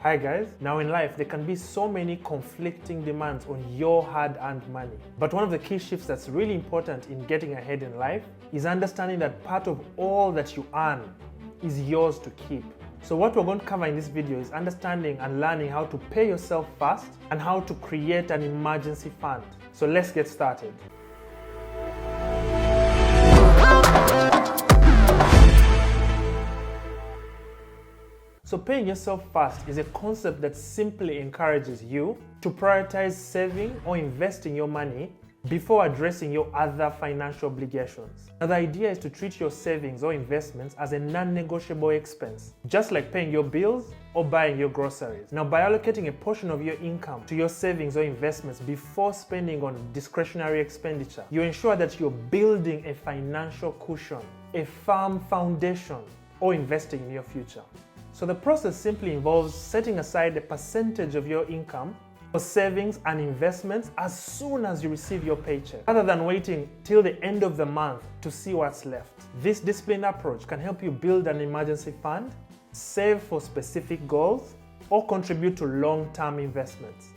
Hi guys, now in life there can be so many conflicting demands on your hard-earned money. But one of the key shifts that's really important in getting ahead in life is understanding that part of all that you earn is yours to keep. So what we're going to cover in this video is understanding and learning how to pay yourself fast and how to create an emergency fund. So let's get started. So paying yourself fast is a concept that simply encourages you to prioritize saving or investing your money before addressing your other financial obligations. Now the idea is to treat your savings or investments as a non-negotiable expense, just like paying your bills or buying your groceries. Now by allocating a portion of your income to your savings or investments before spending on discretionary expenditure, you ensure that you're building a financial cushion, a firm foundation, or investing in your future. So the process simply involves setting aside a percentage of your income for savings and investments as soon as you receive your paycheck, rather than waiting till the end of the month to see what's left. This disciplined approach can help you build an emergency fund, save for specific goals, or contribute to long-term investments.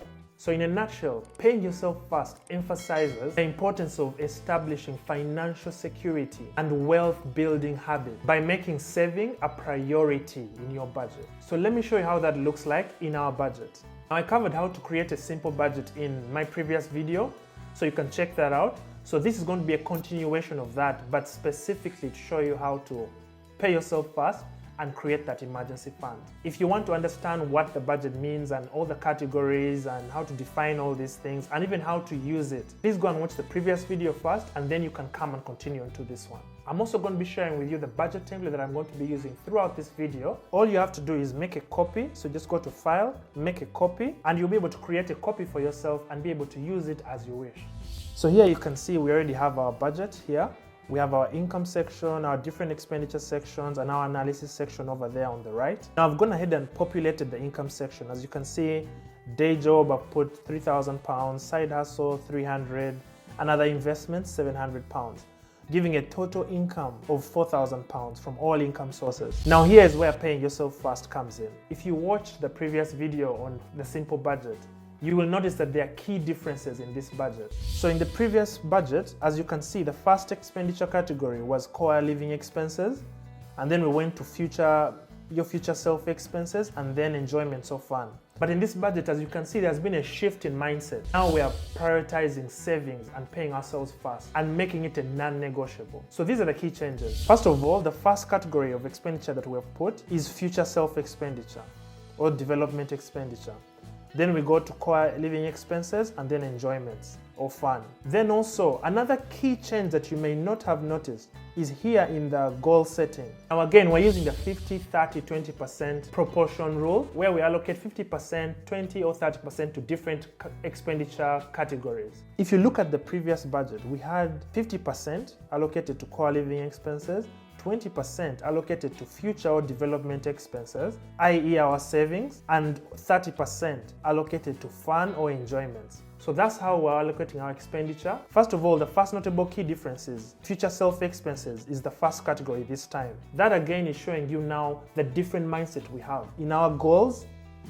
So in a nutshell, paying yourself fast emphasizes the importance of establishing financial security and wealth-building habits by making saving a priority in your budget. So let me show you how that looks like in our budget. Now I covered how to create a simple budget in my previous video, so you can check that out. So this is going to be a continuation of that, but specifically to show you how to pay yourself fast and create that emergency fund. If you want to understand what the budget means and all the categories and how to define all these things and even how to use it, please go and watch the previous video first and then you can come and continue into this one. I'm also going to be sharing with you the budget template that I'm going to be using throughout this video. All you have to do is make a copy. So just go to File, make a copy, and you'll be able to create a copy for yourself and be able to use it as you wish. So here you can see we already have our budget here. We have our income section, our different expenditure sections, and our analysis section over there on the right. Now I've gone ahead and populated the income section. As you can see, day job, I've put £3,000, side hustle, 300, and other investments, £700, giving a total income of £4,000 from all income sources. Now here is where paying yourself fast comes in. If you watched the previous video on the simple budget, you will notice that there are key differences in this budget. So in the previous budget, as you can see, the first expenditure category was core living expenses, and then we went to your future self expenses, and then enjoyments or fun. But in this budget, as you can see, there's been a shift in mindset. Now we are prioritizing savings and paying ourselves fast and making it a non-negotiable. So these are the key changes. First of all, the first category of expenditure that we have put is future self expenditure or development expenditure. Then we go to core living expenses and then enjoyments or fun. Then also another key change that you may not have noticed is here in the goal setting. Now again, we're using the 50, 30, 20% proportion rule where we allocate 50%, 20 or 30% to different expenditure categories. If you look at the previous budget, we had 50% allocated to core living expenses, 20% allocated to future or development expenses, i.e. our savings, and 30% allocated to fun or enjoyments. So that's how we're allocating our expenditure. First of all, the first notable key difference is future self expenses is the first category this time. That again is showing you now the different mindset we have. In our goals,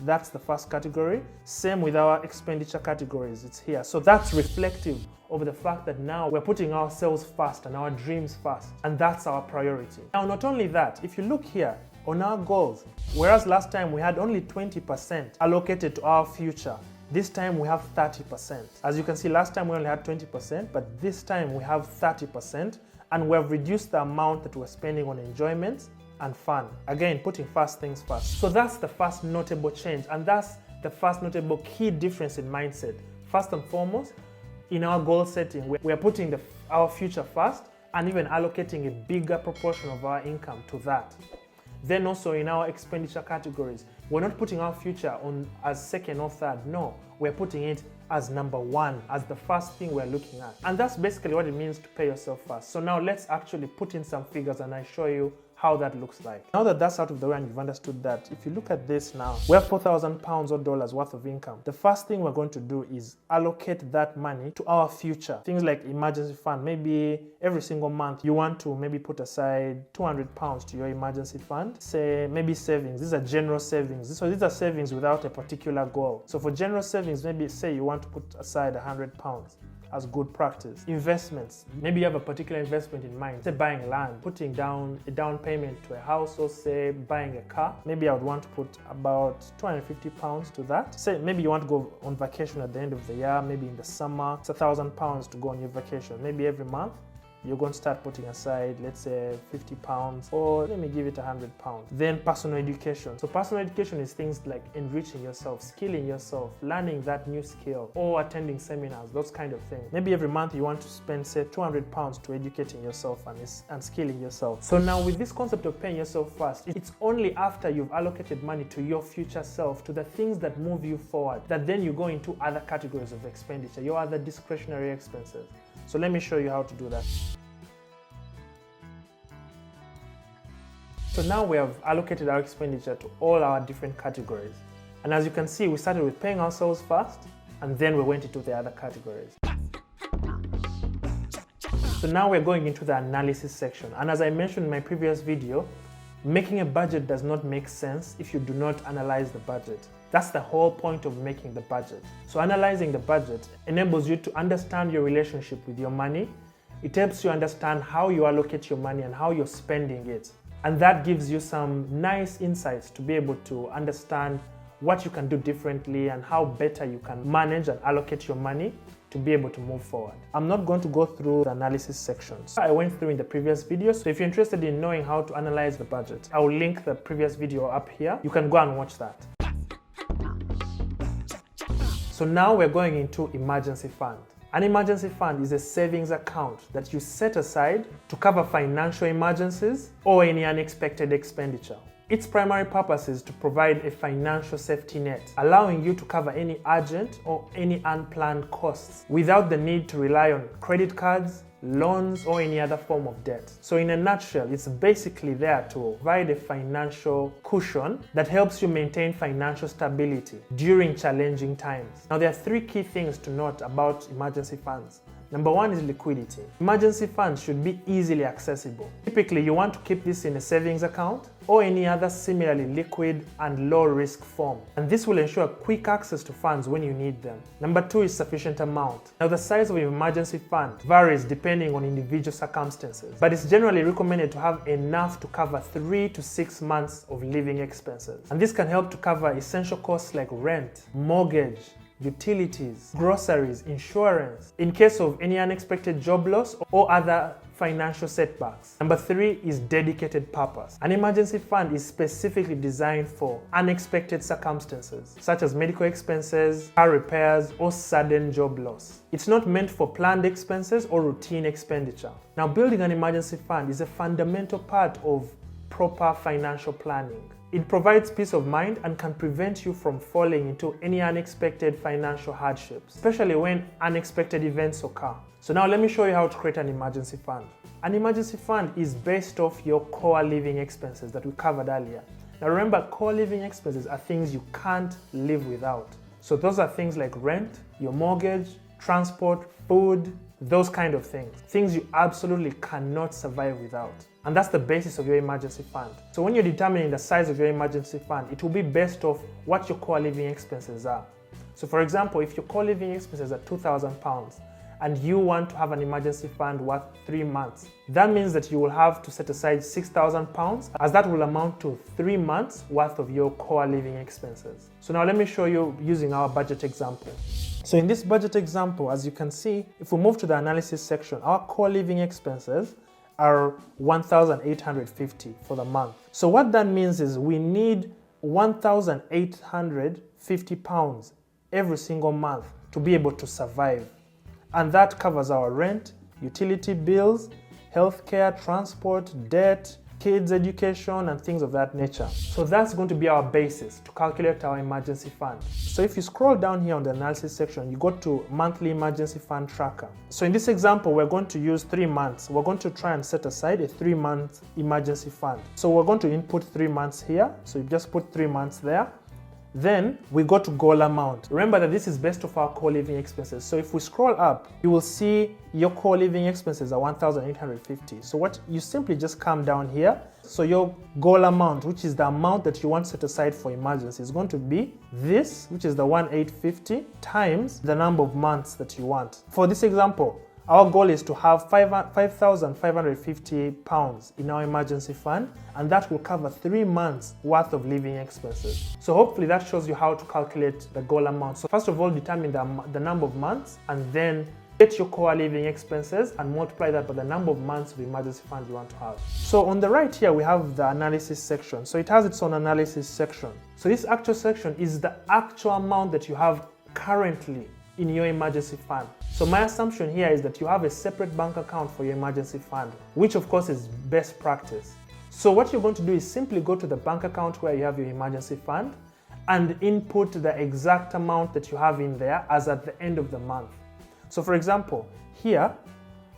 that's the first category. Same with our expenditure categories, it's here. So that's reflective of the fact that now we're putting ourselves first and our dreams first, and that's our priority. Now, not only that, if you look here on our goals, whereas last time we had only 20% allocated to our future, this time we have 30%. As you can see, last time we only had 20%, but this time we have 30%, and we have reduced the amount that we're spending on enjoyments and fun. Again, putting first things first. So that's the first notable change, and that's the first notable key difference in mindset. First and foremost, in our goal setting, we are putting our future first and even allocating a bigger proportion of our income to that. Then also in our expenditure categories, we're not putting our future on as second or third. No, we're putting it as number one, as the first thing we're looking at. And that's basically what it means to pay yourself first. So now let's actually put in some figures and I show you how that looks like. Now that that's out of the way and you've understood that, if you look at this now, we have £4,000 or dollars worth of income. The first thing we're going to do is allocate that money to our future. Things like emergency fund. Maybe every single month you want to maybe put aside £200 to your emergency fund. Say maybe savings. These are general savings. So these are savings without a particular goal. So for general savings, maybe say you want to put aside £100 as good practice. Investments. Maybe you have a particular investment in mind. Say buying land, putting down a down payment to a house, or say buying a car. Maybe I would want to put about £250 to that. Say maybe you want to go on vacation at the end of the year, maybe in the summer. It's £1,000 to go on your vacation. Maybe every month you're going to start putting aside, let's say £50, or let me give it £100. Then personal education. So personal education is things like enriching yourself, skilling yourself, learning that new skill, or attending seminars, those kind of things. Maybe every month you want to spend, say, £200 to educating yourself and skilling yourself. So now with this concept of paying yourself first, it's only after you've allocated money to your future self, to the things that move you forward, that then you go into other categories of expenditure, your other discretionary expenses. So let me show you how to do that. So now we have allocated our expenditure to all our different categories. And as you can see, we started with paying ourselves first, and then we went into the other categories. So now we're going into the analysis section. And as I mentioned in my previous video, making a budget does not make sense if you do not analyze the budget. That's the whole point of making the budget. So analyzing the budget enables you to understand your relationship with your money. It helps you understand how you allocate your money and how you're spending it. And that gives you some nice insights to be able to understand what you can do differently and how better you can manage and allocate your money to be able to move forward. I'm not going to go through the analysis sections I went through in the previous video. So if you're interested in knowing how to analyze the budget, I will link the previous video up here. You can go and watch that. So now we're going into emergency fund. An emergency fund is a savings account that you set aside to cover financial emergencies or any unexpected expenditure. Its primary purpose is to provide a financial safety net, allowing you to cover any urgent or any unplanned costs without the need to rely on credit cards, loans, or any other form of debt. So in a nutshell, it's basically there to provide a financial cushion that helps you maintain financial stability during challenging times. Now, there are three key things to note about emergency funds. Number one is liquidity. Emergency funds should be easily accessible. Typically, you want to keep this in a savings account or any other similarly liquid and low-risk form. And this will ensure quick access to funds when you need them. Number two is sufficient amount. Now, the size of an emergency fund varies depending on individual circumstances, but it's generally recommended to have enough to cover 3 to 6 months of living expenses. And this can help to cover essential costs like rent, mortgage, utilities, groceries, insurance, in case of any unexpected job loss or other financial setbacks. Number three is dedicated purpose. An emergency fund is specifically designed for unexpected circumstances, such as medical expenses, car repairs, or sudden job loss. It's not meant for planned expenses or routine expenditure. Now, building an emergency fund is a fundamental part of proper financial planning. It provides peace of mind and can prevent you from falling into any unexpected financial hardships, especially when unexpected events occur. So now let me show you how to create an emergency fund. An emergency fund is based off your core living expenses that we covered earlier. Now remember, core living expenses are things you can't live without. So those are things like rent, your mortgage, transport, food, those kind of things. Things you absolutely cannot survive without. And that's the basis of your emergency fund. So when you're determining the size of your emergency fund, it will be based off what your core living expenses are. So for example, if your core living expenses are £2,000 and you want to have an emergency fund worth 3 months, that means that you will have to set aside £6,000, as that will amount to 3 months worth of your core living expenses. So now let me show you using our budget example. So in this budget example, as you can see, if we move to the analysis section, our core living expenses are £1,850 for the month. So what that means is we need £1,850 every single month to be able to survive. And that covers our rent, utility bills, healthcare, transport, debt, kids' education and things of that nature. So that's going to be our basis to calculate our emergency fund. So if you scroll down here on the analysis section, you go to monthly emergency fund tracker. So in this example, we're going to use 3 months. We're going to try and set aside a 3-month emergency fund. So we're going to input 3 months here. So you just put 3 months there. Then we go to goal amount. Remember that this is based off our core living expenses. So if we scroll up, you will see your core living expenses are 1,850. So what you simply just come down here. So your goal amount, which is the amount that you want set aside for emergency, is going to be this, which is the 1,850 times the number of months that you want. For this example, our goal is to have 5,550 pounds in our emergency fund, and that will cover 3 months worth of living expenses. So hopefully that shows you how to calculate the goal amount. So first of all, determine the number of months, and then get your core living expenses and multiply that by the number of months of emergency fund you want to have. So on the right here, we have the analysis section. So it has its own analysis section. So this actual section is the actual amount that you have currently in your emergency fund. So my assumption here is that you have a separate bank account for your emergency fund, which of course is best practice. So what you're going to do is simply go to the bank account where you have your emergency fund and input the exact amount that you have in there as at the end of the month. So for example, here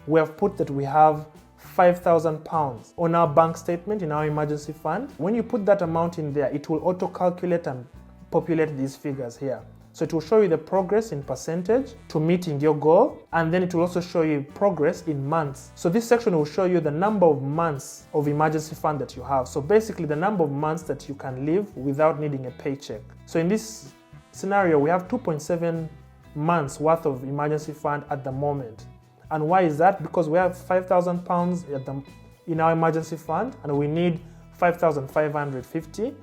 we have put that we have 5,000 pounds on our bank statement in our emergency fund. When you put that amount in there, it will auto calculate and populate these figures here. So it will show you the progress in percentage to meeting your goal, and then it will also show you progress in months. So this section will show you the number of months of emergency fund that you have. So basically the number of months that you can live without needing a paycheck. So in this scenario, we have 2.7 months worth of emergency fund at the moment. And why is that? Because we have 5,000 pounds in our emergency fund, and we need 5,550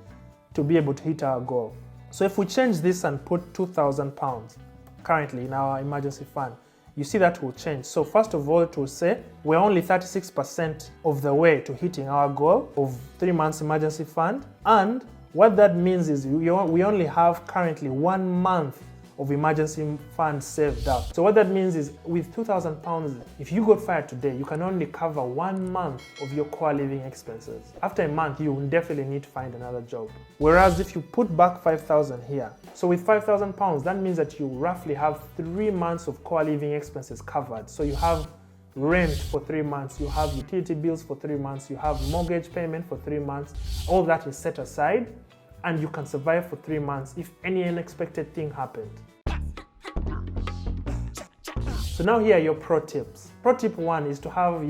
to be able to hit our goal. So if we change this and put 2,000 pounds currently in our emergency fund, you see that will change. So first of all, it will say we're only 36% of the way to hitting our goal of 3 months emergency fund. And what that means is we only have currently 1 month of emergency funds saved up. So what that means is with 2,000 pounds, if you got fired today, you can only cover 1 month of your core living expenses. After a month, you will definitely need to find another job. Whereas if you put back 5,000 here, so with 5,000 pounds, that means that you roughly have 3 months of core living expenses covered. So you have rent for 3 months, you have utility bills for 3 months, you have mortgage payment for 3 months. All that is set aside, and you can survive for 3 months if any unexpected thing happened. So now here are your pro tips. Pro tip 1 is to have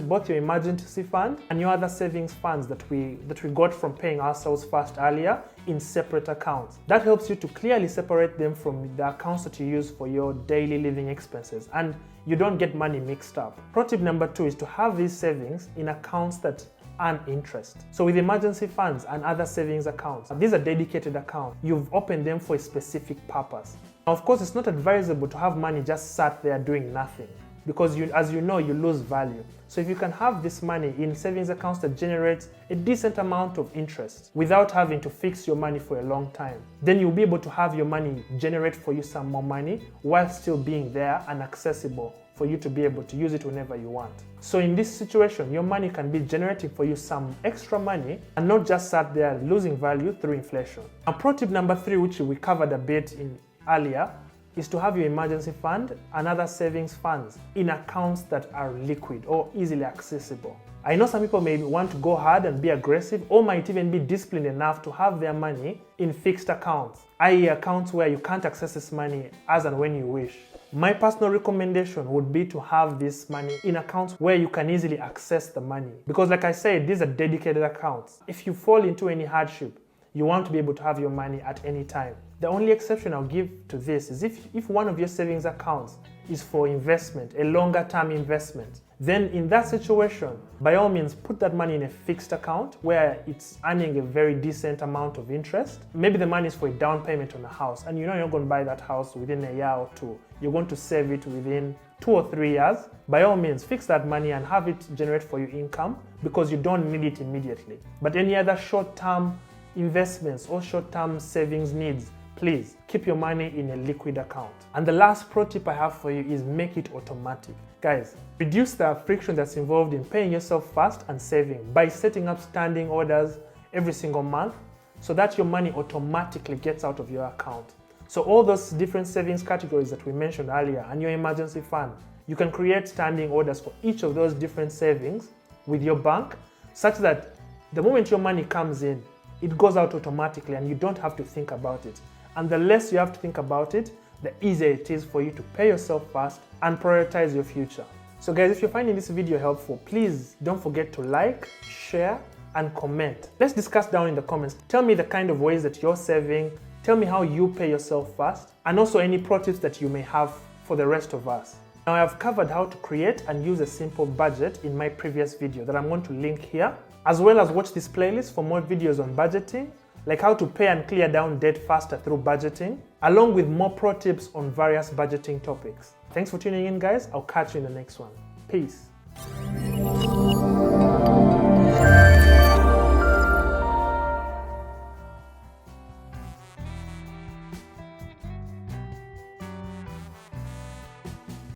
both your emergency fund and your other savings funds that we got from paying ourselves first earlier in separate accounts. That helps you to clearly separate them from the accounts that you use for your daily living expenses, and you don't get money mixed up. Pro tip number 2 is to have these savings in accounts that earn interest. So with emergency funds and other savings accounts, these are dedicated accounts. You've opened them for a specific purpose. Now, of course, it's not advisable to have money just sat there doing nothing, because as you know, you lose value. So if you can have this money in savings accounts that generate a decent amount of interest without having to fix your money for a long time, then you'll be able to have your money generate for you some more money while still being there and accessible for you to be able to use it whenever you want. So in this situation, your money can be generating for you some extra money and not just sat there losing value through inflation. And pro tip number 3, which we covered a bit earlier, is to have your emergency fund and other savings funds in accounts that are liquid or easily accessible. I know some people may want to go hard and be aggressive, or might even be disciplined enough to have their money in fixed accounts, i.e. accounts where you can't access this money as and when you wish. My personal recommendation would be to have this money in accounts where you can easily access the money. Because like I said, these are dedicated accounts. If you fall into any hardship, you want to be able to have your money at any time. The only exception I'll give to this is if one of your savings accounts is for investment, a longer term investment, then in that situation, by all means, put that money in a fixed account where it's earning a very decent amount of interest. Maybe the money is for a down payment on a house, and you know you're not going to buy that house within a year or two. You're going to save it within 2 or 3 years. By all means, fix that money and have it generate for you income, because you don't need it immediately. But any other short-term investments or short-term savings needs, please keep your money in a liquid account. And the last pro tip I have for you is make it automatic. Guys, reduce the friction that's involved in paying yourself fast and saving by setting up standing orders every single month so that your money automatically gets out of your account. So all those different savings categories that we mentioned earlier and your emergency fund, you can create standing orders for each of those different savings with your bank such that the moment your money comes in, it goes out automatically and you don't have to think about it. And the less you have to think about it, the easier it is for you to pay yourself fast and prioritize your future. So guys, if you're finding this video helpful, please don't forget to like, share, and comment. Let's discuss down in the comments. Tell me the kind of ways that you're saving. Tell me how you pay yourself fast, and also any pro tips that you may have for the rest of us. Now, I've covered how to create and use a simple budget in my previous video that I'm going to link here, as well as watch this playlist for more videos on budgeting, like how to pay and clear down debt faster through budgeting, along with more pro tips on various budgeting topics. Thanks for tuning in, guys. I'll catch you in the next one. Peace.